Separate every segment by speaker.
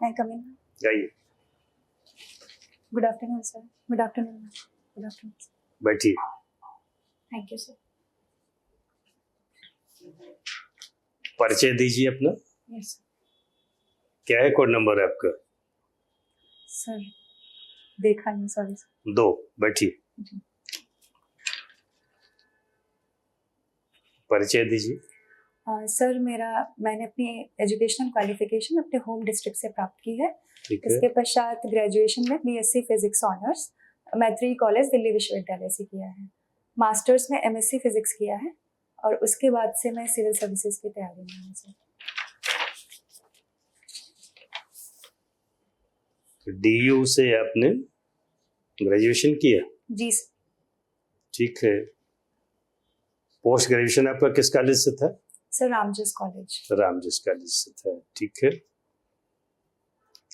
Speaker 1: May I come in?
Speaker 2: जाइए,
Speaker 1: Good afternoon, sir. Good afternoon, ma'am. Good afternoon, sir.
Speaker 2: बैठिए।
Speaker 1: Thank you, sir.
Speaker 2: परिचय दीजिए अपना।
Speaker 1: Yes, sir.
Speaker 2: क्या है कोड नंबर आपका?
Speaker 1: Sir, देखा नहीं, sorry, sir.
Speaker 2: 2। बैठिए,
Speaker 1: जी.
Speaker 2: परिचय दीजिए।
Speaker 1: सर मैंने अपनी एजुकेशनल क्वालिफिकेशन अपने होम डिस्ट्रिक्ट से प्राप्त की है।
Speaker 2: ठीक है।
Speaker 1: इसके पश्चात ग्रेजुएशन में बीएससी फिजिक्स ऑनर्स मैत्री कॉलेज दिल्ली विश्वविद्यालय से किया है। मास्टर्स में एमएससी फिजिक्स किया है और उसके बाद से मैं सिविल सर्विसेज की तैयारी में हूँ सर।
Speaker 2: डीयू से आपने ग्रेजुएशन किया?
Speaker 1: जी सर।
Speaker 2: ठीक है। पोस्ट ग्रेजुएशन आपका किस कॉलेज से था?
Speaker 1: Sir Ramjas college.
Speaker 2: Ramjas college से था, ठीक है।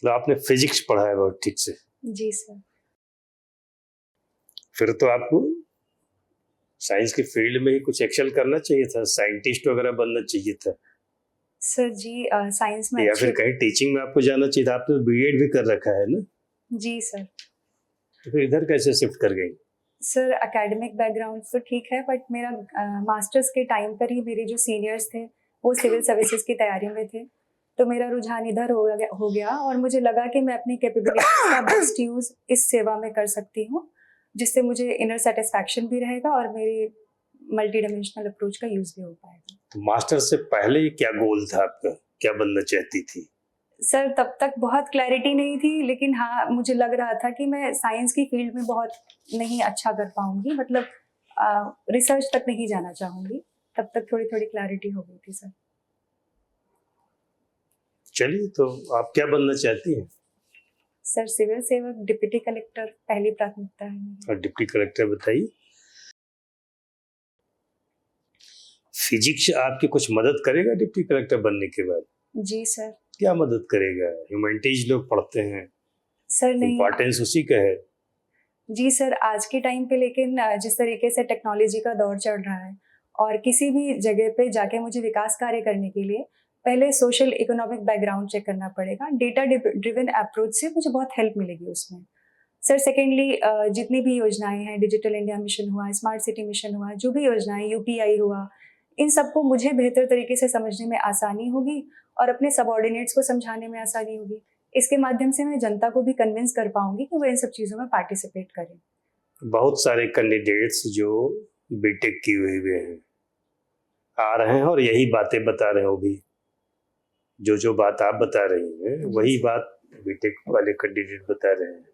Speaker 2: तो आपने फिजिक्स पढ़ा है बहुत ठीक से?
Speaker 1: जी सर।
Speaker 2: फिर तो आपको साइंस के फील्ड में ही कुछ एक्सेल करना चाहिए था, साइंटिस्ट वगैरह बनना चाहिए था।
Speaker 1: सर जी साइंस में
Speaker 2: या फिर कहीं टीचिंग में आपको जाना चाहिए था। आपने बीएड भी कर रखा है ना?
Speaker 1: जी सर।
Speaker 2: तो फिर इधर कैसे शिफ्ट कर गई?
Speaker 1: सर एकेडमिक बैकग्राउंड तो ठीक है, बट मेरा मास्टर्स के टाइम पर ही मेरे जो सीनियर्स थे वो सिविल सर्विसेज की तैयारी में थे, तो मेरा रुझान इधर हो गया और मुझे लगा कि मैं अपनी कैपेबिलिटीज का बेस्ट यूज इस सेवा में कर सकती हूँ, जिससे मुझे इनर सेटिस्फैक्शन भी रहेगा और मेरी मल्टी डायमेंशनल अप्रोच का यूज भी हो पाएगा।
Speaker 2: तो मास्टर से पहले क्या गोल था आपका, क्या बनना चाहती थी?
Speaker 1: सर तब तक बहुत क्लैरिटी नहीं थी, लेकिन हाँ मुझे लग रहा था कि मैं साइंस की फील्ड में बहुत नहीं अच्छा कर पाऊंगी, मतलब रिसर्च तक नहीं जाना चाहूंगी। तब तक थोड़ी थोड़ी क्लैरिटी हो गई थी सर।
Speaker 2: चलिए, तो आप क्या बनना चाहती हैं?
Speaker 1: सर सिविल सेवक, डिप्टी कलेक्टर पहली प्राथमिकता है मेरी।
Speaker 2: और डिप्टी कलेक्टर बताइए। फिजिक्स आपकी कुछ मदद करेगा डिप्टी कलेक्टर बनने के बाद?
Speaker 1: जी सर।
Speaker 2: क्या मदद करेगा? ह्यूमैनिटीज लोग पढ़ते हैं,
Speaker 1: सर नहीं।
Speaker 2: इम्पोर्टेंस उसी का है।
Speaker 1: जी सर, आज के टाइम पे लेकिन जिस तरीके से टेक्नोलॉजी का दौर चल रहा है और किसी भी जगह पे जाके मुझे विकास कार्य करने के लिए पहले सोशल इकोनॉमिक बैकग्राउंड चेक करना पड़ेगा। डेटा ड्रिवन अप्रोच से मुझे बहुत हेल्प मिलेगी उसमें। सर सेकेंडली जितनी भी योजनाएं हैं, डिजिटल इंडिया मिशन हुआ, स्मार्ट सिटी मिशन हुआ, जो भी योजनाएं, यूपीआई हुआ, इन सबको मुझे बेहतर तरीके से समझने में आसानी होगी और अपने सबऑर्डिनेट्स को समझाने में आसानी होगी। इसके माध्यम से मैं जनता को भी कन्विंस कर पाऊंगी कि वो इन सब चीज़ों में पार्टिसिपेट करें।
Speaker 2: बहुत सारे कैंडिडेट्स जो बीटेक किए हुए हैं आ रहे हैं और यही बातें बता रहे हो भी। जो बात आप बता रही हैं वही बात बीटेक वाले कैंडिडेट बता रहे हैं।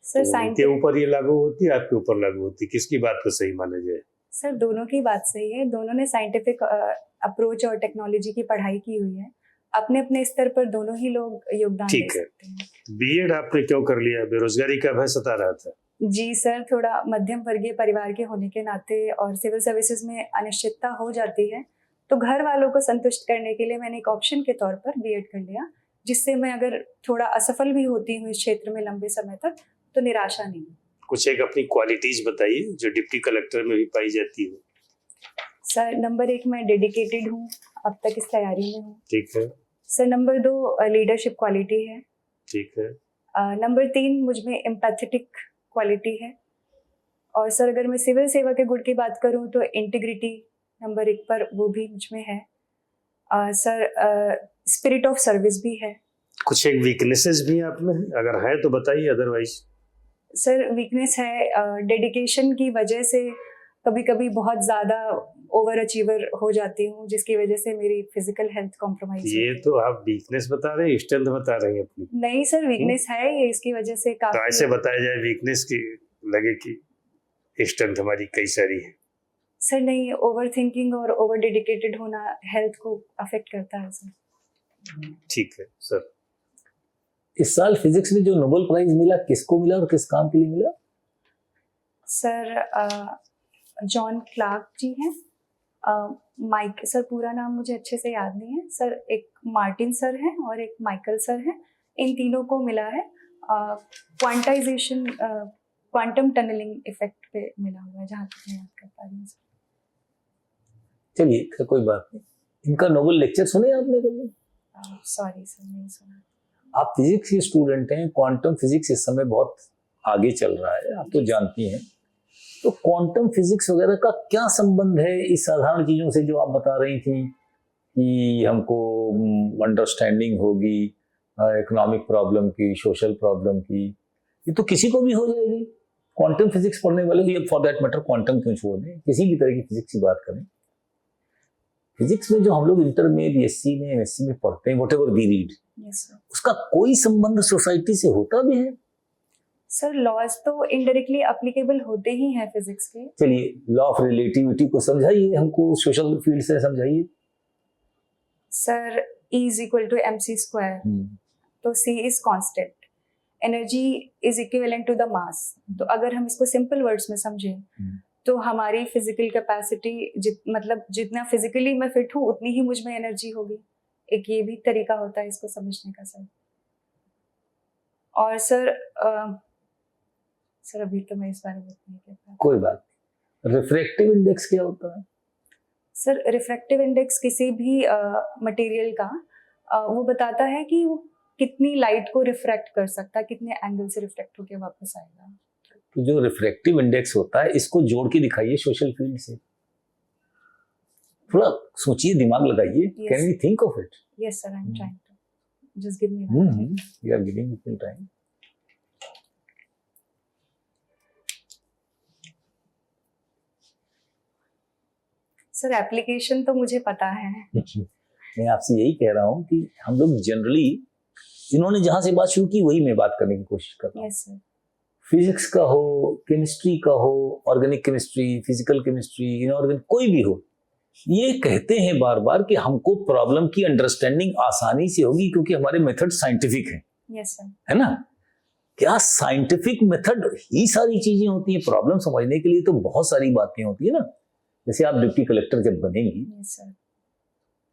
Speaker 1: सर
Speaker 2: तो उनके ऊपर ये लागू होती है, आपके ऊपर लागू होती है? किसकी बात को सही माना जाए?
Speaker 1: सर दोनों की बात सही है। दोनों ने साइंटिफिक अप्रोच और टेक्नोलॉजी की पढ़ाई की हुई है। अपने अपने स्तर पर दोनों ही लोग योगदान दे सकते हैं।
Speaker 2: बीएड आपने क्यों कर लिया? बेरोजगारी का भय सता रहा था?
Speaker 1: जी सर, थोड़ा मध्यम वर्गीय परिवार के होने के नाते और सिविल सर्विसेज में अनिश्चितता हो जाती है, तो घर वालों को संतुष्ट करने के लिए मैंने एक ऑप्शन के तौर पर बीएड कर लिया, जिससे मैं अगर थोड़ा असफल भी होती हूँ इस क्षेत्र में लंबे समय तक तो निराशा नहीं।
Speaker 2: कुछ एक अपनी क्वालिटीज बताइए जो डिप्टी कलेक्टर में भी पाई जाती है।
Speaker 1: सर नंबर 1 मैं डेडिकेटेड हूँ, अब तक इस तैयारी में हूँ।
Speaker 2: ठीक है।
Speaker 1: सर नंबर 2 लीडरशिप क्वालिटी है।
Speaker 2: ठीक है।
Speaker 1: नंबर 3 मुझ में एम्पैथेटिक क्वालिटी है। और सर अगर मैं सिविल सेवा के गुण की बात करूँ तो इंटीग्रिटी नंबर 1 पर वो भी मुझ में है। सर स्पिरिट ऑफ सर्विस भी है।
Speaker 2: कुछ एक वीकनेसेस भी आप में है? अगर है तो बताइए, अदरवाइज।
Speaker 1: सर वीकनेस है डेडिकेशन की वजह से कभी कभी बहुत ज़्यादा ओवर अचीवर हो जाती हूँ, जिसकी वजह से मेरी फिजिकल हेल्थ कॉम्प्रोमाइज होती है।
Speaker 2: ये तो आप वीकनेस बता रहे हैं, स्ट्रेंथ बता रहे हैं अपनी?
Speaker 1: नहीं सर, वीकनेस है ये, इसकी वजह से काफी।
Speaker 2: तो ऐसे बताया जाए वीकनेस की, लगे कि स्ट्रेंथ हमारी कई सारी है।
Speaker 1: सर नहीं, ओवर थिंकिंग और ओवर डेडिकेटेड होना हेल्थ को अफेक्ट करता है सर।
Speaker 2: ठीक है सर।
Speaker 3: इस साल फिजिक्स में जो नोबेल प्राइज मिला किसको मिला और किस काम के लिए मिला?
Speaker 1: सर जॉन क्लार्क जी हैं। माइक सर, पूरा नाम मुझे अच्छे से याद नहीं है सर। एक मार्टिन सर हैं और एक माइकल सर हैं। इन तीनों को मिला है क्वांटाइजेशन, क्वांटम टनलिंग इफेक्ट पे मिला हुआ है, जहाँ तक मैं याद कर पा रही हूँ।
Speaker 3: चलिए कोई बात नहीं। इनका नोबेल लेक्चर सुने आपने कभी?
Speaker 1: सॉरी सर, नहीं सुना।
Speaker 3: आप फिजिक्स के स्टूडेंट हैं, क्वांटम फिजिक्स इस समय बहुत आगे चल रहा है, आप तो जानती हैं। तो क्वांटम फिजिक्स वगैरह का क्या संबंध है इस साधारण चीजों से जो आप बता रही थी कि हमको अंडरस्टैंडिंग होगी इकोनॉमिक प्रॉब्लम की, सोशल प्रॉब्लम की, ये तो किसी को भी हो जाएगी। क्वांटम फिजिक्स पढ़ने वाले को, ये फॉर दैट मैटर क्वांटम क्यों छोड़ दें, किसी भी तरह की फिजिक्स की बात करें, फिजिक्स में जो हम लोग इंटर में, बीएससी में, एमएससी में पढ़ते हैं, व्हाटएवर वी रीड, उसका कोई संबंध सोसाइटी से होता भी है?
Speaker 1: सर लॉज तो इनडायरेक्टली एप्लीकेबल होते ही हैं फिजिक्स के।
Speaker 3: चलिए लॉ ऑफ रिलेटिविटी को समझाइए हमको, सोशल फील्ड से समझाइए।
Speaker 1: Sir E is equal to mc square, तो C is constant, energy is equivalent to the mass. तो अगर हम इसको सिंपल वर्ड्स में समझें तो हमारी फिजिकल कैपेसिटी मतलब जितना फिजिकली मैं फिट हूँ उतनी ही मुझ में एनर्जी होगी। एक ये भी तरीका होता है इसको समझने का सर। और सर सर अभी तो मैं इस बारे में नहीं कह पाती।
Speaker 3: कोई बात नहीं। रिफ्रैक्टिव इंडेक्स क्या होता है?
Speaker 1: सर रिफ्रैक्टिव इंडेक्स किसी भी मटेरियल का वो बताता है कि वो कितनी लाइट को रिफ्रैक्ट कर सकता है, कितने एंगल से रिफ्रैक्ट होकर वापस आएगा।
Speaker 3: तो जो रिफ्रैक्टिव इंडेक्स होता है इसको जोड़ के दिखाइए सोशल फील्ड से, थोड़ा सोचिए, दिमाग लगाइए। Can we think of it?
Speaker 1: Yes sir, I am trying to, just give me
Speaker 3: we are giving you full time.
Speaker 1: Sir application तो मुझे पता है।
Speaker 3: मैं आपसे यही कह रहा हूँ कि हम लोग जनरली, इन्होंने जहां से बात शुरू की वही मैं बात करने की कोशिश कर रहा हूँ।
Speaker 1: Yes sir.
Speaker 3: फिजिक्स का हो, केमिस्ट्री का हो, organic chemistry, physical chemistry, inorganic, कोई भी हो, ये कहते हैं बार बार कि हमको प्रॉब्लम की अंडरस्टैंडिंग आसानी से होगी क्योंकि हमारे मेथड साइंटिफिक हैं।
Speaker 1: Yes sir.
Speaker 3: है ना? क्या साइंटिफिक मेथड ही सारी चीजें होती हैं? प्रॉब्लम समझने के लिए तो बहुत सारी बातें होती है ना। जैसे आप डिप्टी कलेक्टर जब बनेंगी,
Speaker 1: यस सर,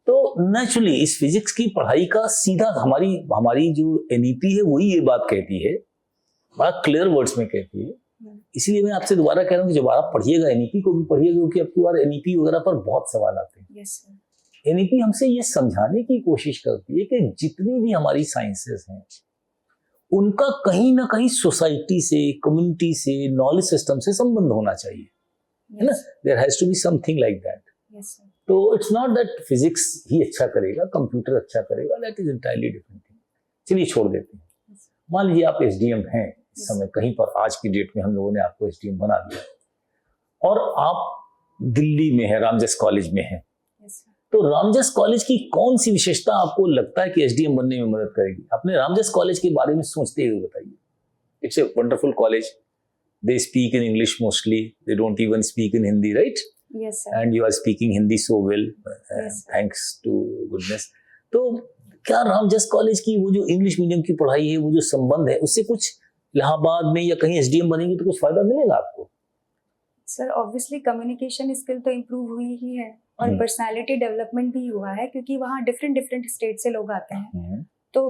Speaker 3: तो नेचुरली इस फिजिक्स की पढ़ाई का सीधा हमारी जो एनईपी है वही ये बात कहती है, बड़ा क्लियर वर्ड्स में कहती है। इसलिए मैं आपसे दोबारा कह रहा हूँ कि जब आप पढ़िएगा एनईपी को भी पढ़िएगा, क्योंकि आपकी बार एनईपी वगैरह पर बहुत सवाल आते हैं।
Speaker 1: Yes sir.
Speaker 3: एनईपी हमसे ये समझाने की कोशिश करती है कि जितनी भी हमारी साइंसेस हैं उनका कहीं ना कहीं सोसाइटी से, कम्युनिटी से, नॉलेज सिस्टम से संबंध होना चाहिए, है ना? There has to be something like that.
Speaker 1: Yes sir.
Speaker 3: तो इट्स नॉट दैट फिजिक्स ही अच्छा करेगा, कंप्यूटर अच्छा करेगा, that is entirely different thing. चलिए छोड़ देते हैं। मान लीजिए आप एसडीएम हैं इस समय, कहीं पर आज की डेट में हम लोगों ने आपको एसडीएम बना दिया और आप दिल्ली में है, रामजस कॉलेज में है। तो रामजस कॉलेज की कौन सी विशेषता आपको लगता है कि एसडीएम बनने में मदद करेगी? अपने रामजस कॉलेज के बारे में सोचते हुए बताइए। It's a wonderful college, they speak in English mostly, they don't even speak in Hindi, right?
Speaker 1: Yes sir.
Speaker 3: And you are speaking Hindi so well,
Speaker 1: Yes,
Speaker 3: thanks to goodness. तो क्या रामजस कॉलेज की वो जो इंग्लिश मीडियम की पढ़ाई है, वो जो संबंध है, उससे कुछ इलाहाबाद में या कहीं एसडीएम बनेंगे तो कुछ फायदा मिलेगा आपको?
Speaker 1: सर ऑब्वियसली कम्युनिकेशन स्किल तो इम्प्रूव हुई ही है और पर्सनालिटी डेवलपमेंट भी हुआ है, क्योंकि वहाँ डिफरेंट स्टेट से लोग आते हैं। तो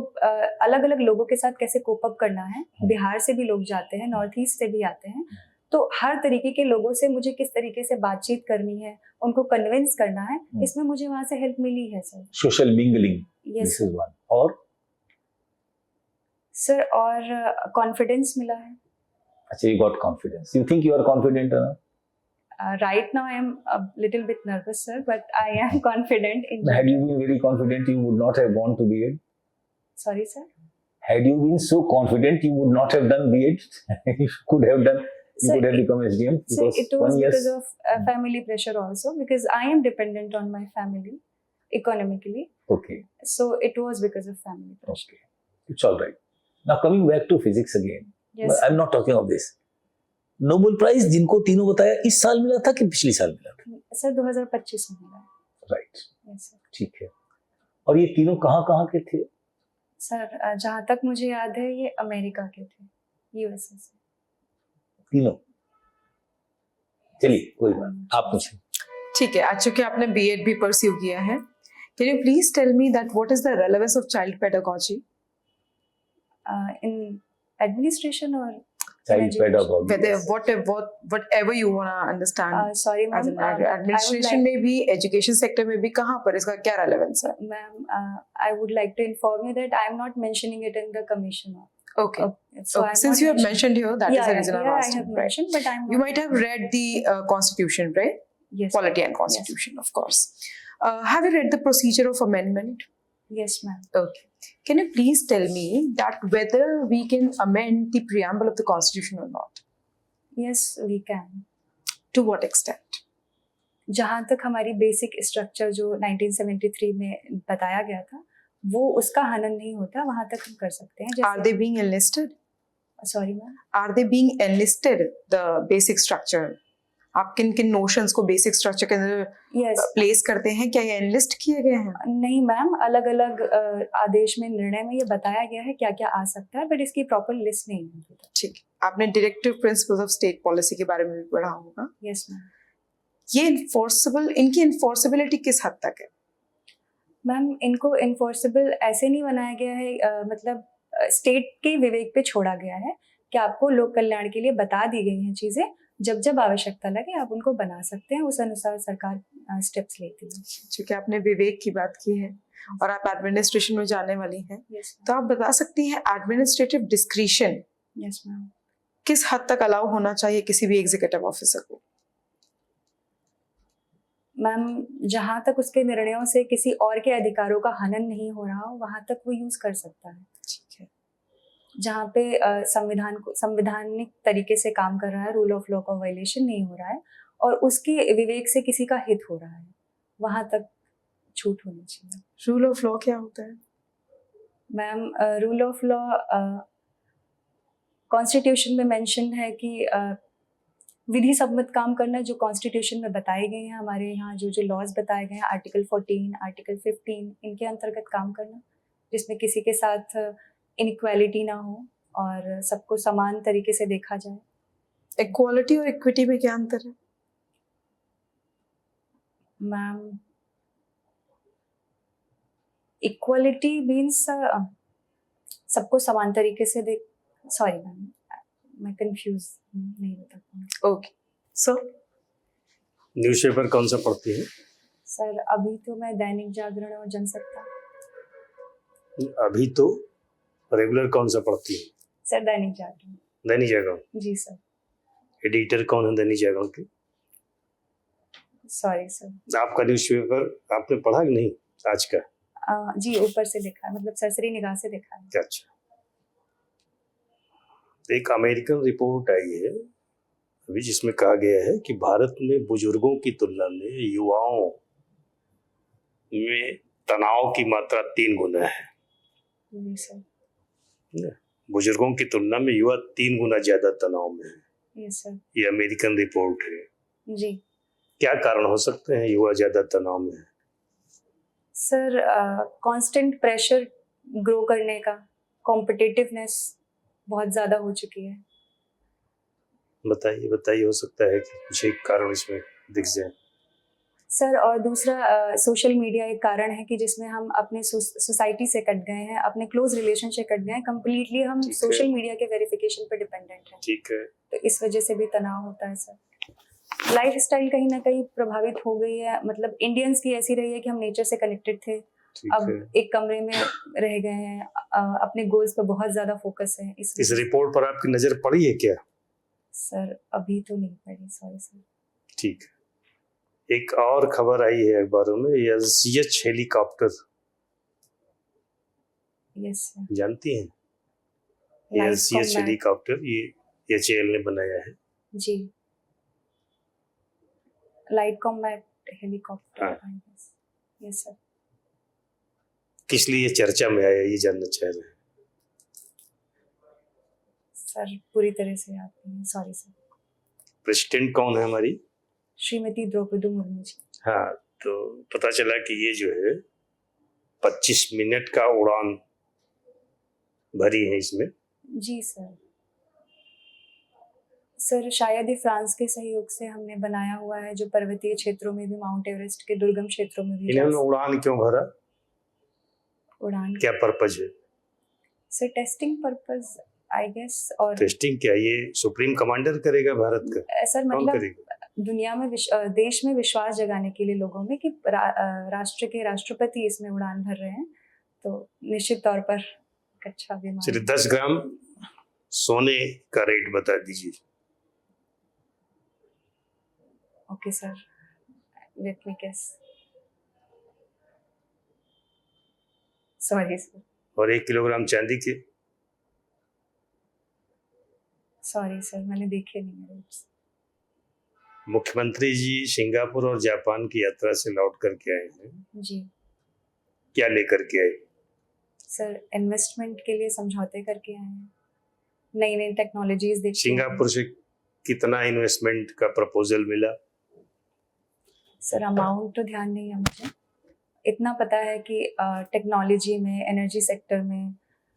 Speaker 1: अलग अलग लोगों के साथ कैसे कोप अप करना है, बिहार से भी लोग जाते हैं, नॉर्थ ईस्ट से भी आते हैं, तो हर तरीके के लोगों से मुझे किस तरीके से बातचीत करनी है, उनको कन्विंस करना है, इसमें मुझे वहां से हेल्प मिली है sir.
Speaker 3: Social mingling,
Speaker 1: yes
Speaker 3: one. और
Speaker 1: सर और कॉन्फिडेंस मिला है।
Speaker 3: अच्छा, you got confidence. You think you are confident enough?
Speaker 1: Right now I am a little bit nervous sir, but I am confident in
Speaker 3: Had you been very confident, you would not have gone to B.Ed.
Speaker 1: Sorry sir?
Speaker 3: Had you been so confident, you would not have done B.Ed. You could have done, you
Speaker 1: Sir,
Speaker 3: could have become SDM.
Speaker 1: So it was because
Speaker 3: years.
Speaker 1: of family pressure also, because I am dependent on my family economically.
Speaker 3: Okay.
Speaker 1: So it was because of family pressure.
Speaker 3: Okay. It's all right. Now coming back to physics again.
Speaker 1: Yes.
Speaker 3: I'm not talking of this. Nobel prize जिनको तीनों बताया इस साल मिला था कि पिछले साल मिला था?
Speaker 1: सर 2025 में मिला।
Speaker 3: राइट।
Speaker 1: Yes sir.
Speaker 3: ठीक है। और ये तीनों कहाँ के थे?
Speaker 1: सर जहाँ तक मुझे याद है ये अमेरिका के थे, यूएसए से
Speaker 3: तीनों। चलिए कोई बात, आप पूछें।
Speaker 4: ठीक है, आज चूंकि आपने बीएड भी परस्यू किया है, can you please tell me that what is the relevance of child pedagogy
Speaker 1: in administration और
Speaker 3: child
Speaker 1: education.
Speaker 3: pedagogy.
Speaker 4: Whether
Speaker 3: yes.
Speaker 4: whatever you wanna understand
Speaker 1: Sorry
Speaker 4: as
Speaker 1: ma'am,
Speaker 4: an administration में भी, education sector में भी, कहाँ पर इसका क्या relevance है?
Speaker 1: ma'am, I would like to inform you that I am not mentioning it in the commission.
Speaker 4: Okay.
Speaker 1: So
Speaker 4: Okay.
Speaker 1: I'm
Speaker 4: Since
Speaker 1: not
Speaker 4: you have
Speaker 1: mentioning-
Speaker 4: mentioned here, that is
Speaker 1: yeah,
Speaker 4: the reason I've
Speaker 1: yeah,
Speaker 4: asked
Speaker 1: I have
Speaker 4: you, right?
Speaker 1: mentioned, but I'm
Speaker 4: You
Speaker 1: not
Speaker 4: might have read the Constitution, right?
Speaker 1: Yes.
Speaker 4: Polity and Constitution, of course. Have you read the procedure of amendment?
Speaker 1: Yes, ma'am.
Speaker 4: Okay. Can you please tell me that whether we can amend the preamble of the Constitution or not?
Speaker 1: Yes, we can.
Speaker 4: To what extent?
Speaker 1: जहाँ तक हमारी basic structure जो 1973 में बताया गया था वो उसका हनन नहीं होता, वहाँ तक हम कर सकते हैं.
Speaker 4: Are they being enlisted?
Speaker 1: Sorry ma'am.
Speaker 4: Are they being enlisted, the basic structure? आप किन किन notions को basic structure के अंदर
Speaker 1: यस
Speaker 4: place करते हैं? क्या ये enlist किए गए हैं?
Speaker 1: नहीं मैम, अलग अलग आदेश में, निर्णय में ये बताया गया है क्या क्या आ सकता है, बट इसकी प्रॉपर लिस्ट नहीं है.
Speaker 4: ठीक. आपने directive principles of state policy के बारे में भी पढ़ा होगा.
Speaker 1: Yes ma'am.
Speaker 4: ये enforceable, इनकी enforceability किस हद तक है?
Speaker 1: मैम, इनको इन्फोर्सेबल ऐसे नहीं बनाया गया है, मतलब स्टेट के विवेक पे छोड़ा गया है कि आपको लोक कल्याण के लिए बता दी गई हैं चीजें, जब जब आवश्यकता लगे आप उनको बना सकते हैं, उस अनुसार सरकार स्टेप्स लेती है.
Speaker 4: क्योंकि आपने विवेक की बात की है और आप एडमिनिस्ट्रेशन में जाने वाली हैं,
Speaker 1: यस
Speaker 4: तो आप बता सकती हैं एडमिनिस्ट्रेटिव डिस्क्रिशन
Speaker 1: यस मैम.
Speaker 4: किस हद तक अलाउ होना चाहिए किसी भी एग्जीक्यूटिव ऑफिसर को?
Speaker 1: मैम, जहाँ तक उसके निर्णयों से किसी और के अधिकारों का हनन नहीं हो रहा हो वहाँ तक वो यूज कर सकता है.
Speaker 4: ठीक है.
Speaker 1: जहाँ पे संवैधानिक तरीके से काम कर रहा है, रूल ऑफ लॉ का वायलेशन नहीं हो रहा है और उसके विवेक से किसी का हित हो रहा है, वहाँ तक छूट होनी चाहिए.
Speaker 4: रूल ऑफ लॉ क्या होता है?
Speaker 1: Ma'am, rule of law constitution में मेंशन है कि विधि सम्मत काम करना, जो कॉन्स्टिट्यूशन में बताए गए हैं, हमारे यहाँ जो जो लॉज बताए गए हैं, आर्टिकल 14, आर्टिकल 15, इनके अंतर्गत काम करना, जिसमें किसी के साथ इनइक्वालिटी ना हो और सबको समान तरीके से देखा जाए.
Speaker 4: इक्वालिटी और इक्विटी में क्या अंतर है?
Speaker 1: मैम, इक्वालिटी मीन्स सबको समान तरीके से देख. सॉरी मैम, मैं कंफ्यूज नहीं बता पाऊँ.
Speaker 4: ओके. सर,
Speaker 2: न्यूज़पेपर कौन सा पढ़ती है?
Speaker 1: सर, अभी तो मैं दैनिक जागरण और जनसत्ता.
Speaker 2: अभी तो रेगुलर कौन सा पढ़ती है?
Speaker 1: सर, दैनिक जागरण.
Speaker 2: दैनिक जागरण.
Speaker 1: जी सर.
Speaker 2: एडिटर कौन है दैनिक जागरण के?
Speaker 1: Sorry sir.
Speaker 2: आपका न्यूज़पेपर आपने पढ़ा कि नहीं आज का?
Speaker 1: जी, ऊपर से लिखा है, मतलब सरसरी निगाह से लिखा है.
Speaker 2: अच्छा. एक अमेरिकन रिपोर्ट आई है अभी जिसमें कहा गया है कि भारत में बुजुर्गों की तुलना में युवाओं में तनाव की मात्रा 3 गुना है.
Speaker 1: जी सर.
Speaker 2: बुजुर्गों की तुलना में युवा 3 गुना ज्यादा तनाव में है.
Speaker 1: Yes sir.
Speaker 2: ये अमेरिकन रिपोर्ट है.
Speaker 1: जी
Speaker 2: क्या कारण हो सकते हैं युवा ज्यादा तनाव में है?
Speaker 1: सर, कांस्टेंट प्रेशर ग्रो करने का, कॉम्पिटिटिवनेस बहुत ज़्यादा हो चुकी है.
Speaker 2: बताइए बताइए, हो सकता है कि कुछ एक कारण इसमें दिख जाए.
Speaker 1: सर, और दूसरा सोशल मीडिया एक कारण है कि जिसमें हम अपने सोसाइटी से कट गए हैं, अपने क्लोज रिलेशन से कट गए हैं, कम्प्लीटली हम
Speaker 2: ठीक है.
Speaker 1: सोशल मीडिया के वेरिफिकेशन पे डिपेंडेंट हैं,
Speaker 2: ठीक है.
Speaker 1: तो इस वजह से भी तनाव होता है. सर, लाइफ स्टाइल कहीं ना कहीं प्रभावित हो गई है, मतलब इंडियंस की ऐसी रही है कि हम नेचर से कनेक्टेड थे,
Speaker 2: ठीक
Speaker 1: अब
Speaker 2: है.
Speaker 1: एक कमरे में रह गए हैं, अपने गोल्स पे बहुत ज्यादा फोकस है.
Speaker 2: इस रिपोर्ट पर आपकी नजर पड़ी है क्या?
Speaker 1: सर, अभी तो नहीं पड़ी. Sorry sir.
Speaker 2: ठीक है. एक और खबर आई है अखबारों में, एच हेलीकॉप्टर
Speaker 1: यस सर.
Speaker 2: जानती हैं?
Speaker 1: Light
Speaker 2: H
Speaker 1: combat.
Speaker 2: हेलीकॉप्टर ये HAL ने बनाया है.
Speaker 1: जी, लाइट कॉम्बैट हेलीकॉप्टर.
Speaker 2: हाँ.
Speaker 1: Yes sir.
Speaker 2: किस लिए ये चर्चा में आया ये जानना चाह रहे हैं.
Speaker 1: सर, पूरी तरह से याद नहीं. Sorry sir.
Speaker 2: प्रेसिडेंट कौन है हमारी?
Speaker 1: श्रीमती द्रौपदी मुर्मू जी.
Speaker 2: हाँ, तो पता चला कि ये जो है 25 मिनट का उड़ान भरी है इसमें.
Speaker 1: जी सर. सर, शायद ही फ्रांस के सहयोग से हमने बनाया हुआ है, जो पर्वतीय क्षेत्रों में भी, माउंट एवरेस्ट के दुर्गम क्षेत्रों में भी
Speaker 2: इन्होंने उड़ान क्यों भरा?
Speaker 1: उड़ान.
Speaker 2: क्या पर्पज है?
Speaker 1: Sir, testing purpose. I guess. और
Speaker 2: टेस्टिंग क्या ये सुप्रीम कमांडर करेगा भारत का?
Speaker 1: सर
Speaker 2: कौन
Speaker 1: मतलब
Speaker 2: करेगा?
Speaker 1: दुनिया में देश में विश्वास जगाने के लिए लोगों में कि राष्ट्र के राष्ट्रपति इसमें उड़ान भर रहे हैं, तो निश्चित तौर पर एक अच्छा विमान।
Speaker 2: चलिए 10 ग्राम सोने का रेट बता दीजिए।
Speaker 1: Okay sir, let me guess. Sorry sir.
Speaker 2: और 1 किलोग्राम चांदी के?
Speaker 1: सॉरी सर, मैंने देखे नहीं रेट्स।
Speaker 2: मुख्यमंत्री जी सिंगापुर और जापान की यात्रा से लौट करके आए हैं,
Speaker 1: जी
Speaker 2: क्या लेकर के आए?
Speaker 1: सर, इन्वेस्टमेंट के लिए समझौते करके आए हैं, नई नई टेक्नोलॉजीज देखी हैं।
Speaker 2: सिंगापुर से कितना इन्वेस्टमेंट का प्रपोजल मिला?
Speaker 1: सर अमाउंट तो ध्यान नहीं है मुझे, इतना पता है कि टेक्नोलॉजी में, एनर्जी सेक्टर में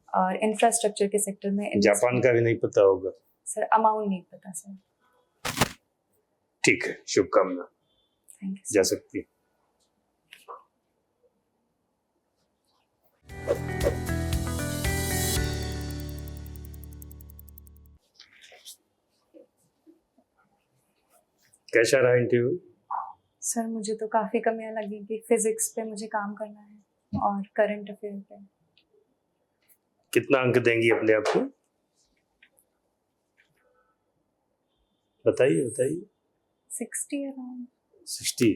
Speaker 1: और इंफ्रास्ट्रक्चर के सेक्टर में
Speaker 2: जापान का भी नहीं पता होगा?
Speaker 1: सर अमाउंट नहीं पता सर।
Speaker 2: ठीक है, शुभकामना,
Speaker 1: थैंक यू
Speaker 2: जा सकती है। कैसा रहा इंटरव्यू?
Speaker 1: सर, मुझे तो काफ़ी कमियां लगी कि फिजिक्स पे मुझे काम करना है और करंट अफेयर पे।
Speaker 2: कितना अंक देंगी अपने आप को? बताइए बताइए।
Speaker 1: 60 अराउंड।
Speaker 2: 60?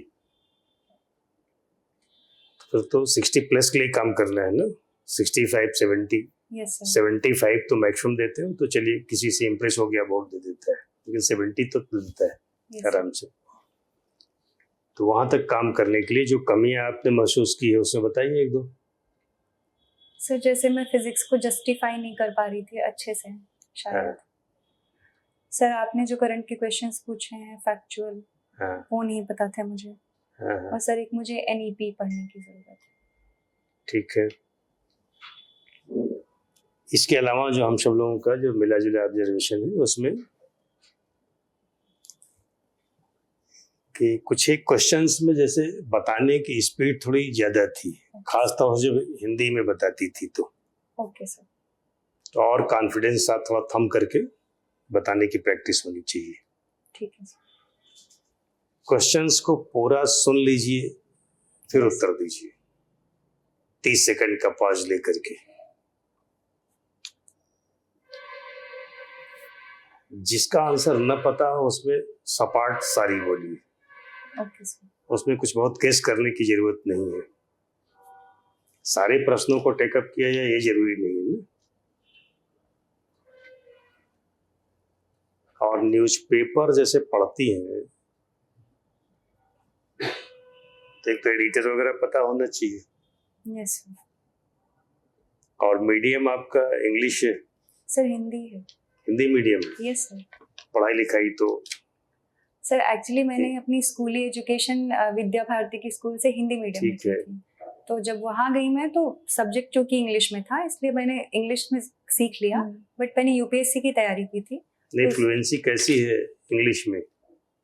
Speaker 2: फिर तो 60 प्लस के लिए काम करना है ना। 65, 70,
Speaker 1: यस सर।
Speaker 2: 75 तो मैक्सिमम देते हो, तो चलिए किसी से इम्प्रेस हो गया बोर्ड दे देता है, लेकिन 70 तो देता है
Speaker 1: Yes,
Speaker 2: आराम से। तो वहां तक काम करने के लिए जो कमियां आपने महसूस की है उसमें बताइए 1-2।
Speaker 1: सर जैसे मैं फिजिक्स को जस्टिफाई नहीं कर पा रही थी अच्छे से शायद।
Speaker 2: हाँ।
Speaker 1: सर आपने जो करंट के क्वेश्चंस पूछे हैं फैक्चुअल,
Speaker 2: हाँ
Speaker 1: वो नहीं पता थे मुझे।
Speaker 2: हाँ हाँ,
Speaker 1: और सर एक मुझे एनईपी पढ़ने की जरूरत है।
Speaker 2: ठीक है। इसके अलावा जो हम सब लोगों का जो मिला जुला ऑब्जर्वेशन है उसमें कि कुछ एक क्वेश्चंस में जैसे बताने की स्पीड थोड़ी ज्यादा थी, खासतौर से जब हिंदी में बताती थी तो
Speaker 1: ओके सर।
Speaker 2: तो और कॉन्फिडेंस साथ थोड़ा थम करके बताने की प्रैक्टिस होनी चाहिए।
Speaker 1: ठीक है सर।
Speaker 2: क्वेश्चंस को पूरा सुन लीजिए फिर उत्तर दीजिए, 30 सेकंड का पॉज लेकर के। जिसका आंसर न पता हो उसमें सपाट सारी बोलिए,
Speaker 1: ओके सर।
Speaker 2: उसमें कुछ बहुत गेस करने की जरूरत नहीं है। सारे प्रश्नों को टेकअप किया जाए ये जरूरी नहीं है ना। और न्यूज़पेपर जैसे पढ़ती हैं तो एक तो एडिटर वगैरह पता होना चाहिए।
Speaker 1: Yes sir.
Speaker 2: और मीडियम आपका इंग्लिश है?
Speaker 1: सर हिंदी है।
Speaker 2: हिंदी मीडियम है?
Speaker 1: Yes sir.
Speaker 2: पढ़ाई लिखाई तो?
Speaker 1: सर एक्चुअली मैंने अपनी स्कूली एजुकेशन विद्या भारती की स्कूल से हिंदी मीडियम में
Speaker 2: ठीक है।
Speaker 1: की थी, तो जब वहाँ गई मैं तो सब्जेक्ट जो कि इंग्लिश में था इसलिए मैंने इंग्लिश में सीख लिया, बट मैंने यूपीएससी की तैयारी की थी।
Speaker 2: नहीं, फ्लुएंसी कैसी है इंग्लिश में?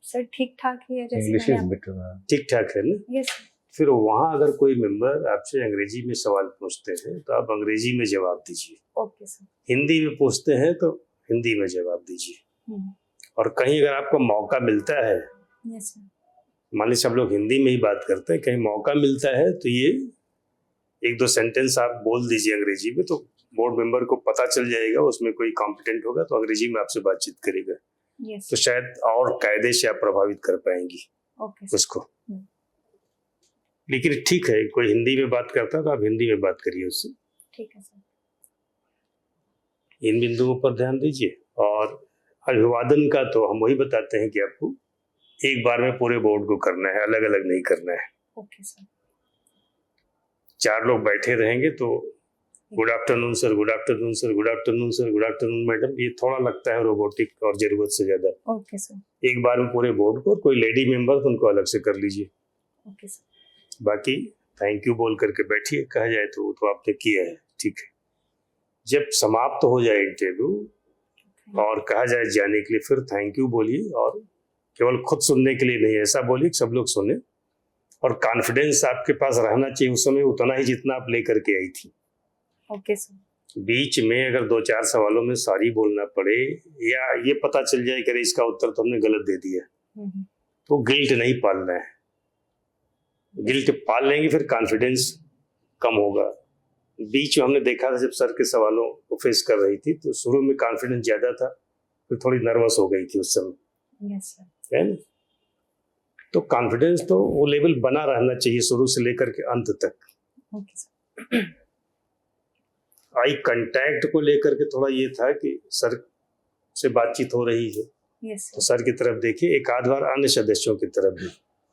Speaker 1: सर ठीक ठाक ही है, जैसे
Speaker 3: इंग्लिश इज
Speaker 1: मैंने
Speaker 3: बेटर।
Speaker 2: ठीक ठाक है ना।
Speaker 1: यस।
Speaker 2: फिर वहाँ अगर कोई मेंबर आपसे अंग्रेजी में सवाल पूछते हैं तो आप अंग्रेजी में जवाब दीजिए।
Speaker 1: Okay sir.
Speaker 2: हिंदी में पूछते हैं तो हिंदी में जवाब दीजिए। और कहीं अगर आपको मौका मिलता है,
Speaker 1: यस सर।
Speaker 2: मान लीजिए सब लोग हिंदी में ही बात करते हैं, कहीं मौका मिलता है तो ये 1-2 सेंटेंस आप बोल दीजिए अंग्रेजी में, तो बोर्ड मेंबर को पता चल जाएगा, उसमें कोई कॉम्पिटेंट होगा तो अंग्रेजी में आपसे बातचीत करेगा।
Speaker 1: यस।
Speaker 2: तो शायद और कायदे से आप प्रभावित कर पाएंगी
Speaker 1: ओके सर।
Speaker 2: उसको। लेकिन ठीक है, कोई हिंदी में बात करता है तो आप हिंदी में बात करिए उससे।
Speaker 1: ठीक है सर।
Speaker 2: इन बिंदुओं पर ध्यान दीजिए। और अभिवादन का तो हम वही बताते हैं कि आपको एक बार में पूरे बोर्ड को करना है, अलग अलग नहीं करना है।
Speaker 1: Okay sir.
Speaker 2: 4 लोग बैठे रहेंगे तो good afternoon sir, good afternoon sir, good afternoon sir, good afternoon madam, ये थोड़ा लगता है रोबोटिक और जरूरत से ज्यादा।
Speaker 1: Okay sir.
Speaker 2: एक बार में पूरे बोर्ड को, और कोई लेडी मेंबर तो उनको अलग से कर लीजिए।
Speaker 1: Okay sir.
Speaker 2: बाकी थैंक यू बोल करके बैठिए, कहा जाए तो आपने किया है, ठीक है। जब समाप्त हो जाए इंटरव्यू और कहा जाए जाने के लिए, फिर थैंक यू बोलिए, और केवल खुद सुनने के लिए नहीं, ऐसा बोलिए सब लोग सुने। और कॉन्फिडेंस आपके पास रहना चाहिए उस समय उतना ही जितना आप लेकर के आई थी।
Speaker 1: Okay sir.
Speaker 2: बीच में अगर 2-4 सवालों में सॉरी बोलना पड़े या ये पता चल जाए कि अरे इसका उत्तर तो हमने गलत दे दिया, तो गिल्ट नहीं पालना है। गिल्ट पाल लेंगे फिर कॉन्फिडेंस कम होगा। बीच में हमने देखा था जब सर के सवालों को फेस कर रही थी तो शुरू में कॉन्फिडेंस ज्यादा था, फिर थोड़ी नर्वस हो गई थी उस समय,
Speaker 1: यस सर।
Speaker 2: है ना? तो कॉन्फिडेंस तो वो लेवल बना रहना चाहिए शुरू से लेकर के अंत तक।
Speaker 1: Okay sir.
Speaker 2: आई कांटेक्ट को लेकर के थोड़ा ये था कि सर से बातचीत हो रही है
Speaker 1: यस
Speaker 2: तो
Speaker 1: सर।
Speaker 2: सर की तरफ देखिए, एक आध बार अन्य सदस्यों की तरफ भी।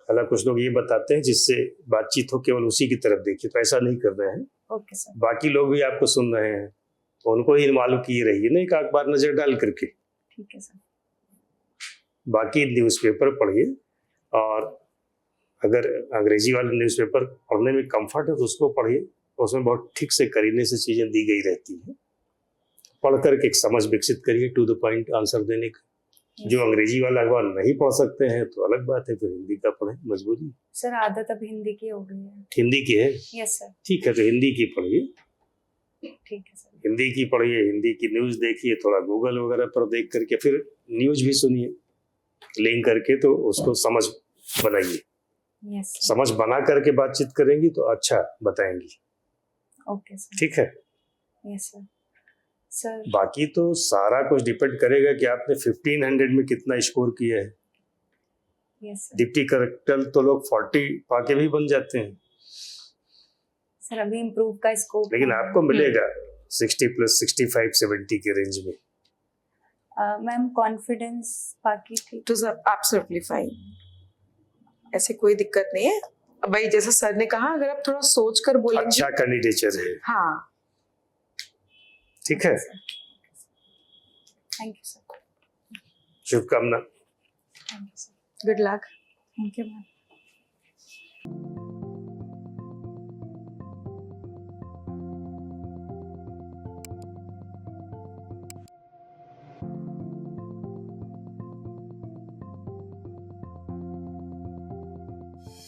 Speaker 2: हालांकि कुछ लोग ये बताते हैं जिससे बातचीत हो केवल उसी की तरफ देखिए, तो ऐसा नहीं कर रहे हैं।
Speaker 1: Okay sir.
Speaker 2: बाकी लोग भी आपको सुन रहे हैं तो उनको ही मालूम किए रहिए ना, एक आध बार नजर डाल करके।
Speaker 1: ठीक है सर।
Speaker 2: बाकी न्यूज़पेपर पढ़िए, और अगर अंग्रेजी वाले न्यूज़पेपर पढ़ने में कंफर्ट है तो उसको पढ़िए, उसमें बहुत ठीक से करीने से चीजें दी गई रहती हैं। पढ़ करके एक समझ विकसित करिए, टू द पॉइंट आंसर देने का। जो अंग्रेजी वाला अखबार नहीं पढ़ सकते हैं तो अलग बात है, फिर हिंदी का पढ़ें, मजबूरी।
Speaker 1: सर आदत अब हिंदी की हो गई है।
Speaker 2: हिंदी की है,
Speaker 1: यस सर।
Speaker 2: ठीक है, तो हिंदी की पढ़िए,
Speaker 1: ठीक है सर।
Speaker 2: हिंदी की पढ़िए, हिंदी की न्यूज़ देखिए, थोड़ा गूगल वगैरह पर देख करके फिर न्यूज़ भी सुनिए लिंक करके, तो उसको समझ बनाइए।
Speaker 1: Yes sir.
Speaker 2: समझ बना करके बातचीत करेंगी तो अच्छा बताएंगी,
Speaker 1: ओके सर।
Speaker 2: ठीक है।
Speaker 1: Yes sir. सर
Speaker 2: बाकी तो सारा कुछ डिपेंड करेगा कि आपने 1500 में कितना स्कोर किया है।
Speaker 1: Yes sir.
Speaker 2: डिप्टी कलेक्टर तो लोग 40 पाके भी बन जाते हैं,
Speaker 1: सर अभी इम्प्रूव का स्कोप
Speaker 2: लेकिन आपको मिलेगा 60 प्लस 65 70 के रेंज में।
Speaker 1: मैम कॉन्फिडेंस बाकी ठीक।
Speaker 4: इट वाज एब्सोल्युटली फाइन, ऐसे कोई दिक्कत नहीं है। भाई जैसा सर ने कहा, अगर आप थोड़ा सोच कर बोलेंगे।
Speaker 2: अच्छा कैंडिडेचर है,
Speaker 4: हाँ
Speaker 2: ठीक है।
Speaker 1: Thank you sir.
Speaker 2: शुभकामना।
Speaker 1: Thank you sir.
Speaker 4: Good luck.
Speaker 1: Thank you ma'am.